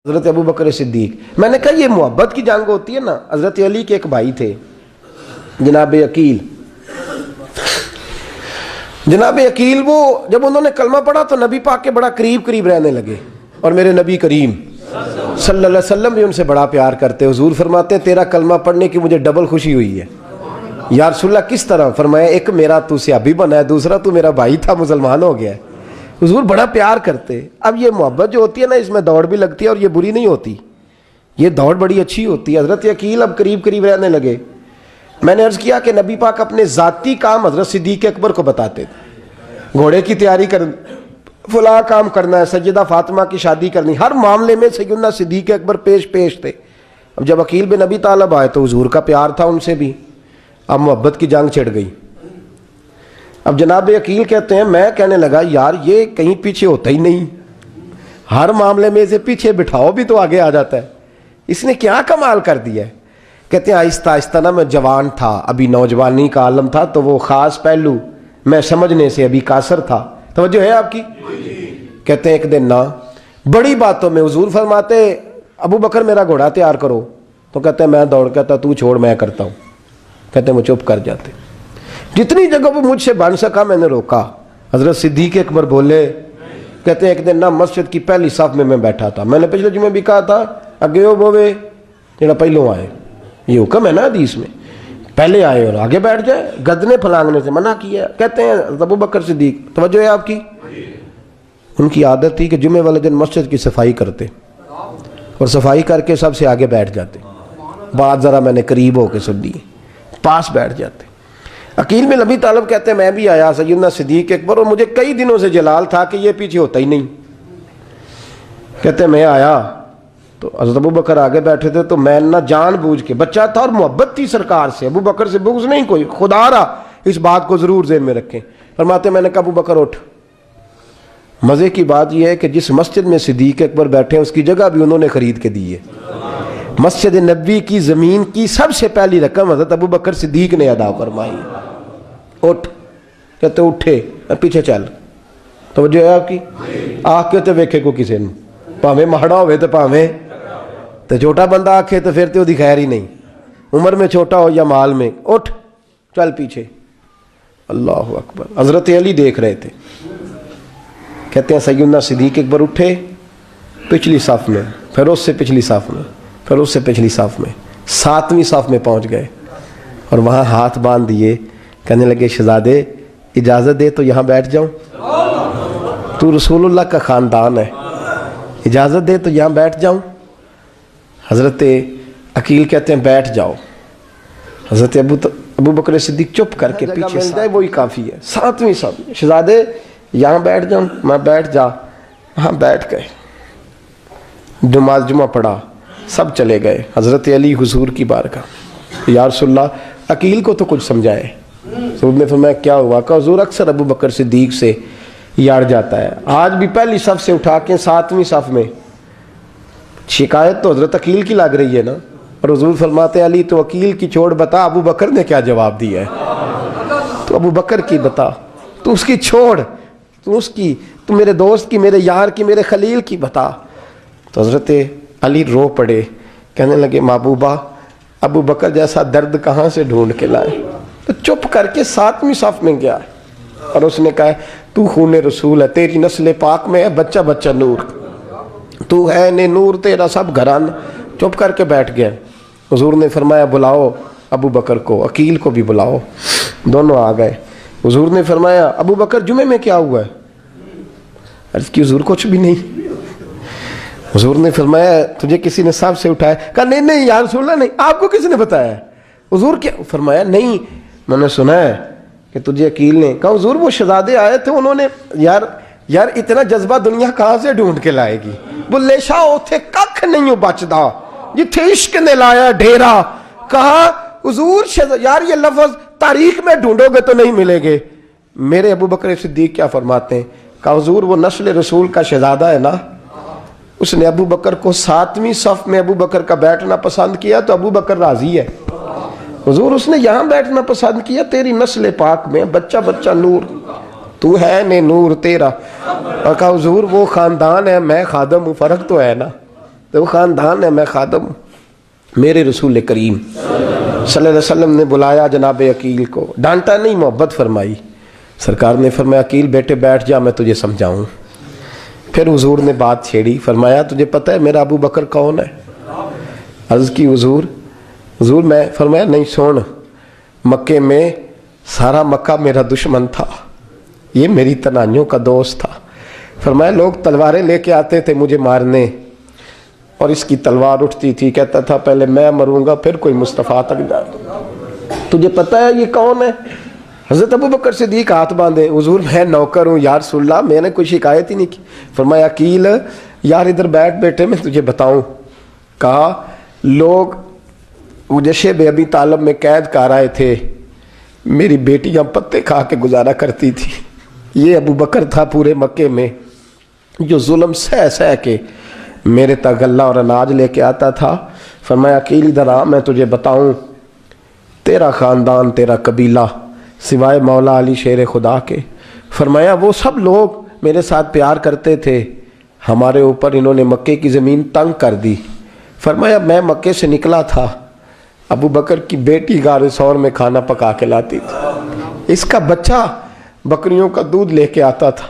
حضرت ابو بکر صدیق. میں نے کہا یہ محبت کی جنگ ہوتی ہے نا. حضرت علی کے ایک بھائی تھے جناب عقیل. جناب عقیل وہ جب انہوں نے کلمہ پڑھا تو نبی پاک کے بڑا قریب رہنے لگے, اور میرے نبی کریم صلی اللہ علیہ وسلم بھی ان سے بڑا پیار کرتے. حضور فرماتے ہیں تیرا کلمہ پڑھنے کی مجھے ڈبل خوشی ہوئی ہے. یا رسول اللہ کس طرح؟ فرمایا ایک میرا تو صحابی بنا ہے, دوسرا تو میرا بھائی تھا مسلمان ہو گیا ہے. حضور بڑا پیار کرتے. اب یہ محبت جو ہوتی ہے نا, اس میں دوڑ بھی لگتی ہے اور یہ بری نہیں ہوتی, یہ دوڑ بڑی اچھی ہوتی ہے. حضرت عقیل اب قریب رہنے لگے. میں نے عرض کیا کہ نبی پاک اپنے ذاتی کام حضرت صدیق اکبر کو بتاتے تھے. گھوڑے کی تیاری کر, فلاں کام کرنا ہے, سیدہ فاطمہ کی شادی کرنی, ہر معاملے میں سیدنا صدیق اکبر پیش تھے. اب جب عقیل بن ابی طالب آئے تو حضور کا پیار تھا ان سے بھی. اب محبت کی جنگ چھڑ گئی. اب جناب عقیل کہتے ہیں میں کہنے لگا یار یہ کہیں پیچھے ہوتا ہی نہیں, ہر معاملے میں اسے پیچھے بٹھاؤ بھی تو آگے آ جاتا ہے, اس نے کیا کمال کر دیا ہے. کہتے ہیں آہستہ نا میں جوان تھا, ابھی نوجوانی کا عالم تھا, تو وہ خاص پہلو میں سمجھنے سے ابھی قاصر تھا. توجہ ہے آپ کی؟ کہتے ہیں ایک دن نا بڑی باتوں میں حضور فرماتے ابو بکر میرا گھوڑا تیار کرو, تو کہتے ہیں میں دوڑ کہتا تو چھوڑ میں کرتا ہوں. کہتے ہیں وہ چپ کر جاتے. جتنی جگہ وہ مجھ سے بن سکا میں نے روکا. حضرت صدیق اکبر بولے, کہتے ہیں ایک دن نا مسجد کی پہلی صف میں بیٹھا تھا. میں نے پچھلے جمعے بھی کہا تھا اگے ہو بوے جڑا پہلوں آئے, یہ حکم ہے نا حدیث میں, پہلے آئے اور آگے بیٹھ جائے, گدنے پھلانگنے سے منع کیا. کہتے ہیں ابو بکر صدیق, توجہ ہے آپ کی, ان کی عادت تھی کہ جمعے والے دن مسجد کی صفائی کرتے اور صفائی کر کے سب سے آگے بیٹھ جاتے. بات ذرا میں نے قریب ہو کے سن دی, پاس بیٹھ جاتے. عقیل بن ابی طالب کہتے ہیں میں بھی آیا سیدنا صدیق اکبر, اور مجھے کئی دنوں سے جلال تھا کہ یہ پیچھے ہوتا ہی نہیں. کہتے ہیں میں آیا تو حضرت ابو بکر آگے بیٹھے تھے, تو میں نہ جان بوجھ کے, بچہ تھا اور محبت تھی سرکار سے, ابو بکر سے بغض نہیں کوئی, خدا رہا اس بات کو ضرور ذہن میں رکھیں. فرماتے میں نے کہا ابو بکر اٹھ. مزے کی بات یہ ہے کہ جس مسجد میں صدیق اکبر بیٹھے ہیں اس کی جگہ بھی انہوں نے خرید کے دی ہے. مسجد نبوی کی زمین کی سب سے پہلی رقم حضرت ابو بکر صدیق نے ادا فرمائی. اٹھ. کہتے اٹھے, پیچھے چل. توجہ ہے آپ کی؟ آنکھ کے تے ویکھے کو کسی نے, پاویں ماڑا ہوئے تو پاویں تو چھوٹا بندہ آکھے تو پھر تو دی خیر ہی نہیں, عمر میں چھوٹا ہو یا مال میں. اٹھ چل پیچھے. اللہ اکبر. حضرت علی دیکھ رہے تھے. کہتے ہیں سیدنا صدیق اکبر اٹھے, پچھلی صف میں, پھر اس سے پچھلی صف میں, پھر اس سے پچھلی صف میں, 7ویں صف میں پہنچ گئے اور وہاں ہاتھ باندھ دیے. کہنے لگے شہزادے اجازت دے تو یہاں بیٹھ جاؤں, تو رسول اللہ کا خاندان ہے, اجازت دے تو یہاں بیٹھ جاؤں. حضرت عقیل کہتے ہیں بیٹھ جاؤ. حضرت ابو بکر صدیق چپ کر کے پیچھے مل جائے وہی کافی ہے. 7ویں صف میں شہزادے یہاں بیٹھ جاؤں. میں بیٹھ جا. ہاں بیٹھ گئے. نماز جمعہ پڑھا, سب چلے گئے. حضرت علی حضور کی بارگاہ, یا رسول اللہ عقیل کو تو کچھ سمجھائے. حضور نے فرمایا کیا ہوا؟ کہ حضور اکثر ابو بکر صدیق سے یاڑ جاتا ہے, آج بھی پہلی صف سے اٹھا کے 7ویں صف میں. شکایت تو حضرت عقیل کی لگ رہی ہے نا, اور حضور فرماتے علی تو عقیل کی چھوڑ, بتا ابو بکر نے کیا جواب دیا ہے. تو ابو بکر کی بتا, تو اس کی چھوڑ, تو اس کی, تو میرے دوست کی, میرے یار کی, میرے خلیل کی بتا. تو حضرت علی رو پڑے. کہنے لگے محبوبہ ابو بکر جیسا درد کہاں سے ڈھونڈ کے لائے. تو چپ کر کے 7ویں صف میں گیا اور اس نے کہا تو خون رسول ہے, تیری نسل پاک میں ہے بچہ بچہ نور, تو ہے نے نور تیرا سب گھران. چپ کر کے بیٹھ گیا. حضور نے فرمایا بلاؤ ابو بکر کو, عقیل کو بھی بلاؤ. دونوں آ گئے. حضور نے فرمایا ابو بکر جمعے میں کیا ہوا ہے؟ عرض کی حضور کچھ بھی نہیں. حضور نے فرمایا تجھے کسی نے صف سے اٹھایا؟ کہا نہیں یا رسول اللہ نہیں. آپ کو کس نے بتایا؟ حضور کیا؟ فرمایا نہیں میں نے سنا ہے کہ تجھے عقیل نے. کہا حضور وہ شہزادے آئے تھے, انہوں نے یار اتنا جذبہ دنیا کہاں سے ڈھونڈ کے لائے گی. بلے شاہ اوتھے ککھ نہیں بچدا جتھے عشق نے لایا ڈھیرا. کہا حضور یار یہ لفظ تاریخ میں ڈھونڈو گے تو نہیں ملے گے. میرے ابو بکر صدیق کیا فرماتے ہیں؟ کہا حضور وہ نسل رسول کا شہزادہ ہے نا, اس نے ابو بکر کو 7ویں صف میں ابو بکر کا بیٹھنا پسند کیا تو ابو بکر راضی ہے. حضور اس نے یہاں بیٹھنا پسند کیا, تیری نسل پاک میں بچہ بچہ نور, تو ہے نے نور تیرا. اور کہا حضور وہ خاندان ہے, میں خادم ہوں, فرق تو ہے نا. تو وہ خاندان ہے، میں خادم ہوں۔ میرے رسول کریم صلی اللہ علیہ وسلم نے بلایا جناب عقیل کو، ڈانٹا نہیں، محبت فرمائی۔ سرکار نے فرمایا عقیل بیٹے بیٹھ جا، میں تجھے سمجھاؤں۔ پھر حضور نے بات چھیڑی، فرمایا تجھے پتہ ہے میرا ابو بکر کون ہے؟ عرض کی حضور میں، فرمایا نہیں سن، مکے میں سارا مکہ میرا دشمن تھا، یہ میری تنائیوں کا دوست تھا۔ فرمایا لوگ تلواریں لے کے آتے تھے مجھے مارنے، اور اس کی تلوار اٹھتی تھی، کہتا تھا پہلے میں مروں گا پھر کوئی مصطفیٰ تک جائے۔ تجھے پتہ ہے یہ کون ہے؟ حضرت ابو بکر صدیق ہاتھ باندھے، حضور میں نوکر ہوں یا رسول اللہ، میں نے کوئی شکایت ہی نہیں کی۔ فرمایا عقیل یار ادھر بیٹھ بیٹے، میں تجھے بتاؤں۔ کہا لوگ مجھے شیب ابی طالب میں قید کر آئے تھے، میری بیٹیاں پتے کھا کے گزارا کرتی تھی، یہ ابو بکر تھا پورے مکے میں جو ظلم سہ کے میرے تک غلہ اور اناج لے کے آتا تھا۔ فرمایا عقیل ادھر آ، میں تجھے بتاؤں، تیرا خاندان تیرا قبیلہ سوائے مولا علی شیر خدا کے، فرمایا وہ سب لوگ میرے ساتھ پیار کرتے تھے، ہمارے اوپر انہوں نے مکے کی زمین تنگ کر دی۔ فرمایا میں مکے سے نکلا تھا، ابو بکر کی بیٹی غار ثور میں کھانا پکا کے لاتی تھی، اس کا بچہ بکریوں کا دودھ لے کے آتا تھا۔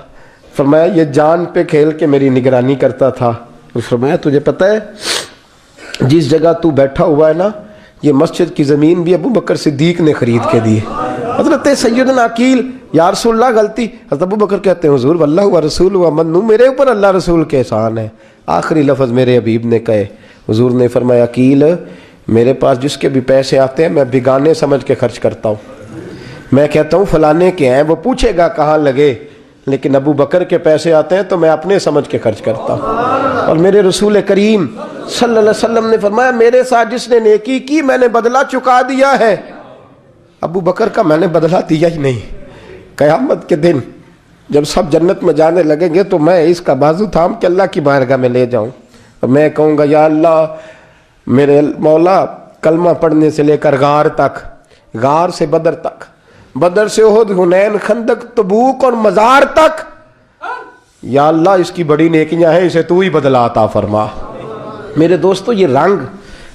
فرمایا یہ جان پہ کھیل کے میری نگرانی کرتا تھا۔ فرمایا تجھے پتہ ہے جس جگہ تو بیٹھا ہوا ہے نا، یہ مسجد کی زمین بھی ابو بکر صدیق نے خرید کے دی۔ حضرت سیدنا عقیل یا رسول اللہ غلطی، حضرت ابو بکر کہتے ہیں حضور واللہ و رسول و منو، میرے اوپر اللہ رسول کے احسان ہے۔ آخری لفظ میرے حبیب نے کہے، حضور نے فرمایا عقیل میرے پاس جس کے بھی پیسے آتے ہیں میں بگانے سمجھ کے خرچ کرتا ہوں، میں کہتا ہوں فلانے کے ہیں، وہ پوچھے گا کہاں لگے، لیکن ابو بکر کے پیسے آتے ہیں تو میں اپنے سمجھ کے خرچ کرتا ہوں۔ اور میرے رسول کریم صلی اللہ علیہ وسلم نے فرمایا میرے ساتھ جس نے نیکی کی میں نے بدلہ چکا دیا ہے، ابو بکر کا میں نے بدلہ دیا ہی نہیں۔ قیامت کے دن جب سب جنت میں جانے لگیں گے تو میں اس کا بازو تھام کے اللہ کی بارگاہ میں لے جاؤں اور میں کہوں گا یا اللہ میرے مولا، کلمہ پڑھنے سے لے کر غار تک، غار سے بدر تک، بدر سے احد، حنین، خندق، تبوک اور مزار تک، یا اللہ اس کی بڑی نیکیاں ہیں، اسے تو ہی بدلا عطا فرما۔ میرے دوستو یہ رنگ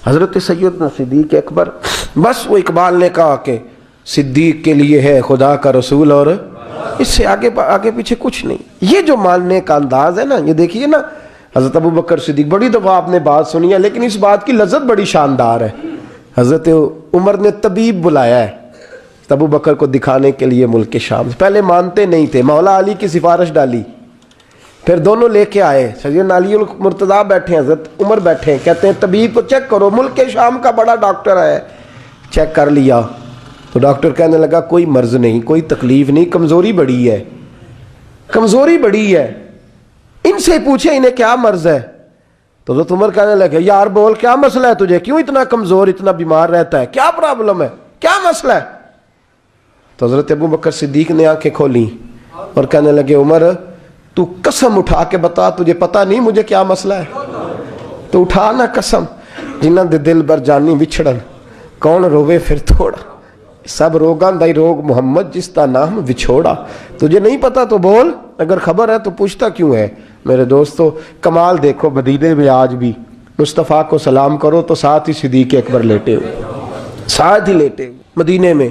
حضرت سیدنا صدیق اکبر، بس وہ اقبال نے کہا کہ صدیق کے لیے ہے خدا کا رسول اور اس سے آگے پیچھے کچھ نہیں۔ یہ جو ماننے کا انداز ہے نا، یہ دیکھیے نا، حضرت ابو بکر صدیق، بڑی دفعہ آپ نے بات سنی ہے لیکن اس بات کی لذت بڑی شاندار ہے۔ حضرت عمر نے طبیب بلایا ہے ابو بکر کو دکھانے کے لیے ملک شام، پہلے مانتے نہیں تھے، مولا علی کی سفارش ڈالی، پھر دونوں لے کے آئے، سیدنا علی المرتضیٰ بیٹھے ہیں، حضرت عمر بیٹھے ہیں، کہتے ہیں طبیب کو چیک کرو، ملک شام کا بڑا ڈاکٹر ہے۔ چیک کر لیا تو ڈاکٹر کہنے لگا کوئی مرض نہیں، کوئی تکلیف نہیں، کمزوری بڑی ہے، کمزوری بڑی ہے، ان سے پوچھے انہیں کیا مرض ہے۔ تو حضرت عمر کہنے لگے یار بول کیا مسئلہ ہے تجھے، کیوں اتنا کمزور، اتنا بیمار رہتا ہے، کیا پرابلم ہے، کیا مسئلہ ہے؟ تو حضرت ابو بکر صدیق نے آنکھیں کھولی اور کہنے لگے عمر تو قسم اٹھا کے بتا، تجھے پتا نہیں مجھے کیا مسئلہ ہے؟ تو اٹھا نا قسم، جنہ دے دل بر جانی بچھڑن، کون روے پھر تھوڑا، سب روگاں دائی روگ محمد جس کا نام وچھوڑا۔ تجھے نہیں پتا تو بول، اگر خبر ہے تو پوچھتا کیوں ہے؟ میرے دوستو کمال دیکھو، مدینے میں آج بھی مصطفیٰ کو سلام کرو تو ساتھ ہی صدیق اکبر لیٹے ہوئے، ساتھ ہی لیٹے ہوئے مدینے میں۔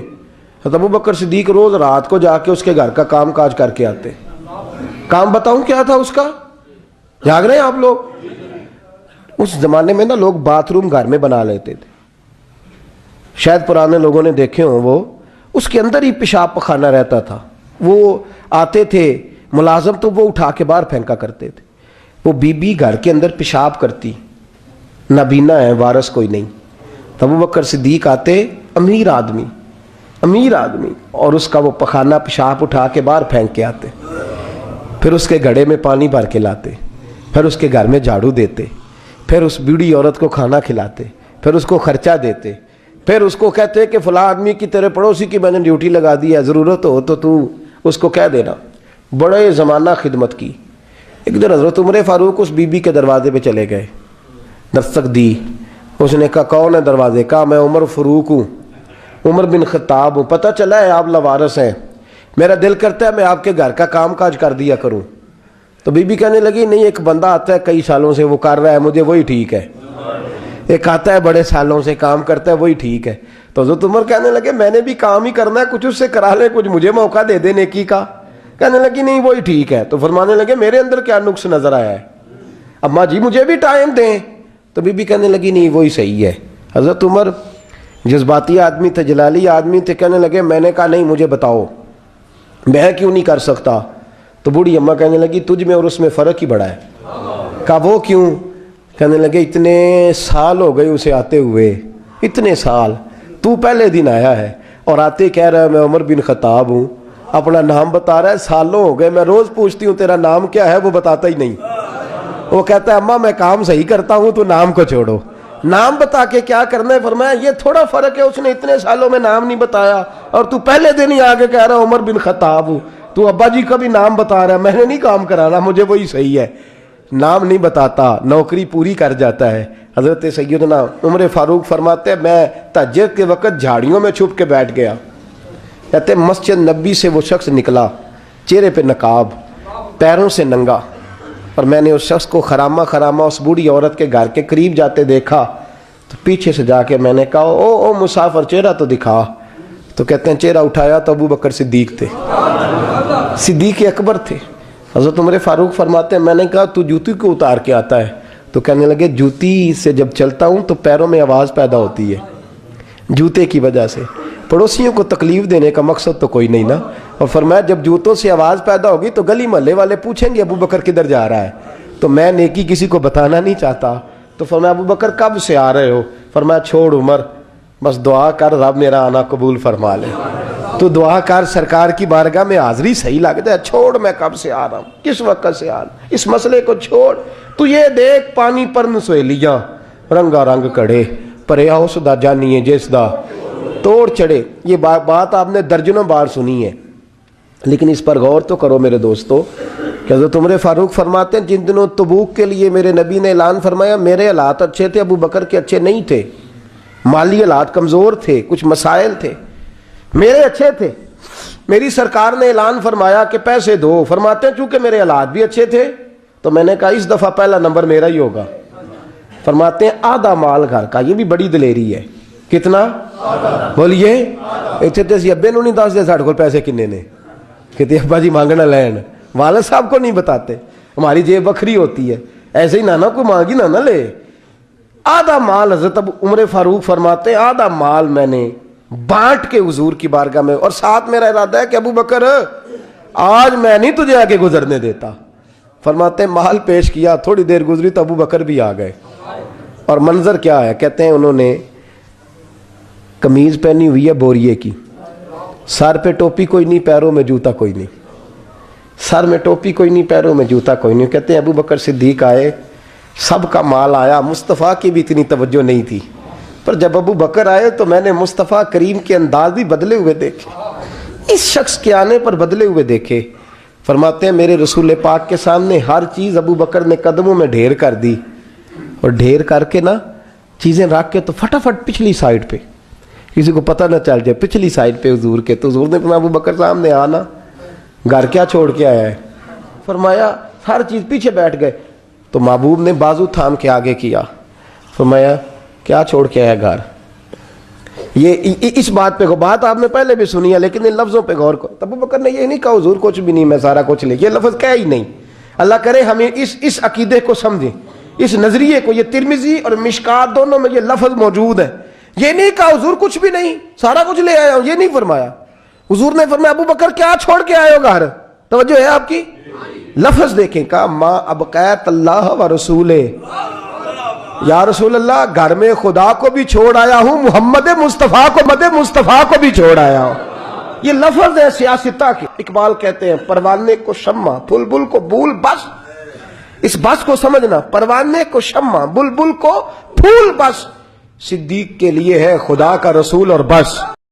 ابو بکر صدیق روز رات کو جا کے اس کے گھر کا کام کاج کر کے آتے۔ کام بتاؤں کیا تھا اس کا؟ جاگ رہے ہیں آپ لوگ؟ اس زمانے میں نا لوگ باتھ روم گھر میں بنا لیتے تھے، شاید پرانے لوگوں نے دیکھے ہوں، وہ اس کے اندر ہی پیشاب پخانہ رہتا تھا، وہ آتے تھے ملازم تو وہ اٹھا کے باہر پھینکا کرتے تھے۔ وہ بی بی گھر کے اندر پیشاب کرتی، نابینا ہے، وارث کوئی نہیں، ابو بکر صدیق آتے، امیر آدمی، اور اس کا وہ پخانہ پیشاب اٹھا کے باہر پھینک کے آتے، پھر اس کے گھڑے میں پانی بھر کے لاتے، پھر اس کے گھر میں جھاڑو دیتے، پھر اس بوڑھی عورت کو کھانا کھلاتے، پھر اس کو خرچہ دیتے، پھر اس کو کہتے کہ فلاں آدمی کی تیرے پڑوسی کی میں نے ڈیوٹی لگا دی ہے، ضرورت ہو تو اس کو کہہ دینا۔ بڑے زمانہ خدمت کی۔ ایک دن حضرت عمر فاروق اس بی بی کے دروازے پہ چلے گئے، دستک دی، اس نے کہا کون ہے دروازے؟ کہا میں عمر فاروق ہوں، عمر بن خطاب ہوں، پتہ چلا ہے آپ لوارث ہیں، میرا دل کرتا ہے میں آپ کے گھر کا کام کاج کر دیا کروں۔ تو بی بی کہنے لگی نہیں، ایک بندہ آتا ہے کئی سالوں سے وہ کر رہا ہے مجھے وہی ٹھیک ہے، ایک آتا ہے بڑے سالوں سے کام کرتا ہے وہی ٹھیک ہے۔ تو حضرت عمر کہنے لگے میں نے بھی کام ہی کرنا ہے، کچھ اس سے کرا لیں، کچھ مجھے موقع دے دے نیکی کا۔ کہنے لگی نہیں وہی ٹھیک ہے۔ تو فرمانے لگے میرے اندر کیا نقص نظر آیا ہے، اماں جی مجھے بھی ٹائم دیں۔ تو بی بی کہنے لگی نہیں وہی صحیح ہے۔ حضرت عمر جذباتی آدمی تھے، جلالی آدمی تھے، کہنے لگے میں نے کہا نہیں مجھے بتاؤ میں کیوں نہیں کر سکتا۔ تو بوڑھی اماں کہنے لگی تجھ میں اور اس میں فرق ہی بڑا ہے۔ کہا وہ کیوں؟ کہنے لگے اتنے سال ہو گئے اسے آتے ہوئے، اتنے سال، تو پہلے دن آیا ہے اور آتے کہہ رہا ہے میں عمر بن خطاب ہوں، اپنا نام بتا رہا ہے، سالوں ہو گئے میں روز پوچھتی ہوں تیرا نام کیا ہے، وہ بتاتا ہی نہیں۔ وہ کہتا ہے اماں میں کام صحیح کرتا ہوں تو نام کو چھوڑو، نام بتا کے کیا کرنا ہے۔ فرمایا یہ تھوڑا فرق ہے، اس نے اتنے سالوں میں نام نہیں بتایا اور تو پہلے دن ہی آگے کہہ رہا عمر بن خطاب ہوں، تو ابا جی کا بھی نام بتا رہا ہے، میں نے نہیں کام کرانا، مجھے وہی صحیح ہے۔ نام نہیں بتاتا، نوکری پوری کر جاتا ہے۔ حضرت سیدنا عمر فاروق فرماتے ہیں میں تہجد کے وقت جھاڑیوں میں چھپ کے بیٹھ گیا، کہتے ہیں مسجد نبی سے وہ شخص نکلا، چہرے پہ نقاب، پیروں سے ننگا، اور میں نے اس شخص کو خرامہ خرامہ اس بوڑھی عورت کے گھر کے قریب جاتے دیکھا، تو پیچھے سے جا کے میں نے کہا او مسافر چہرہ تو دکھا۔ تو کہتے ہیں چہرہ اٹھایا تو ابو بکر صدیق تھے، صدیق اکبر تھے۔ حضرت عمر فاروق فرماتے ہیں میں نے کہا تو جوتی کو اتار کے آتا ہے؟ تو کہنے لگے جوتی سے جب چلتا ہوں تو پیروں میں آواز پیدا ہوتی ہے جوتے کی وجہ سے، پڑوسیوں کو تکلیف دینے کا مقصد تو کوئی نہیں نا۔ اور فرمایا جب جوتوں سے آواز پیدا ہوگی تو گلی محلے والے پوچھیں گے ابو بکر کدھر جا رہا ہے، تو میں نیکی کسی کو بتانا نہیں چاہتا۔ تو فرمایا ابو بکر کب سے آ رہے ہو؟ فرمایا چھوڑ عمر، بس دعا کر رب میرا آنا قبول فرما لے، تو دعا کر سرکار کی بارگاہ میں حاضری صحیح لگ جائے، چھوڑ میں کب سے آ رہا ہوں، کس وقت سے آ رہا ہوں، اس مسئلے کو چھوڑ، تو یہ دیکھ پانی پر نسویلیاں رنگا رنگ کڑے پرے آؤ سدا جانیے جس دا توڑ چڑھے۔ یہ بات آپ نے درجنوں بار سنی ہے، لیکن اس پر غور تو کرو میرے دوستو کہ حضرت عمر فاروق فرماتے ہیں جن دنوں تبوک کے لیے میرے نبی نے اعلان فرمایا میرے حالات اچھے تھے، ابو بکر کے اچھے نہیں تھے، مالی حالات کمزور تھے، کچھ مسائل تھے، میرے اچھے تھے۔ میری سرکار نے اعلان فرمایا کہ پیسے دو، فرماتے ہیں چونکہ میرے حالات بھی اچھے تھے تو میں نے کہا اس دفعہ پہلا نمبر میرا ہی ہوگا۔ فرماتے ہیں آدھا مال گھر کا، یہ بھی بڑی دلیری ہے۔ کتنا؟ بولیے اتنے تے سی ابے نو نہیں دس دے ساڑھے کو پیسے کنے نے، کہتے ابا جی مانگنا لین، والد صاحب کو نہیں بتاتے، ہماری جیب بکھری ہوتی ہے، ایسے ہی نانا کو مانگی نانا لے۔ آدھا مال حضرت عمر فاروق فرماتے ہیں آدھا مال میں نے بانٹ کے حضور کی بارگاہ میں، اور ساتھ میرا ارادہ ہے کہ ابو بکر آج میں نہیں تجھے آگے گزرنے دیتا۔ فرماتے ہیں مال پیش کیا، تھوڑی دیر گزری تو ابو بکر بھی آ گئے، اور منظر کیا ہے؟ کہتے ہیں انہوں نے قمیض پہنی ہوئی ہے بوریے کی، سر پہ ٹوپی کوئی نہیں، پیروں میں جوتا کوئی نہیں، سر میں ٹوپی کوئی نہیں، پیروں میں جوتا کوئی نہیں۔ کہتے ہیں ابو بکر صدیق آئے، سب کا مال آیا، مصطفیٰ کی بھی اتنی توجہ نہیں تھی، پر جب ابو بکر آئے تو میں نے مصطفیٰ کریم کے انداز بھی بدلے ہوئے دیکھے، اس شخص کے آنے پر بدلے ہوئے دیکھے۔ فرماتے ہیں میرے رسول پاک کے سامنے ہر چیز ابو بکر نے قدموں میں ڈھیر کر دی، اور ڈھیر کر کے نا چیزیں رکھ کے تو فٹافٹ پچھلی سائڈ پہ، کسی کو پتہ نہ چل جائے، پچھلی سائڈ پہ حضور کے۔ تو حضور نے فرمایا ابو بکر سامنے آنا، گھر کیا چھوڑ کے آیا ہے؟ فرمایا ہر چیز، پیچھے بیٹھ گئے۔ تو محبوب نے بازو تھام کے آگے کیا، فرمایا کیا چھوڑ کے آیا گھر؟ یہ اس بات پہ بات آپ نے پہلے بھی سنی ہے، لیکن ان لفظوں پہ غور کرو۔ ابو بکر نے یہ نہیں کہا حضور کچھ بھی نہیں میں سارا کچھ لے، یہ لفظ کہا ہی نہیں۔ اللہ کرے ہمیں اس عقیدے کو سمجھیں، اس نظریے کو۔ یہ ترمذی اور مشکات دونوں میں یہ لفظ موجود ہے۔ یہ نہیں کہا حضور کچھ بھی نہیں سارا کچھ لے آیا ہوں، یہ نہیں فرمایا۔ حضور نے فرمایا ابو بکر کیا چھوڑ کے آئے ہو گھر؟ توجہ ہے آپ کی؟ لفظ دیکھیں، کہا ما ابقیت اللہ و رسولہ، یا رسول اللہ گھر میں خدا کو بھی چھوڑ آیا ہوں، محمد مصطفیٰ کو بھی چھوڑ آیا ہوں۔ یہ لفظ ہے سیاستہ کے۔ اقبال کہتے ہیں پروانے کو شمع بلبل کو بھول، بس اس بس کو سمجھنا، پروانے کو شمع بلبل کو پھول، بس صدیق کے لیے ہے خدا کا رسول اور بس۔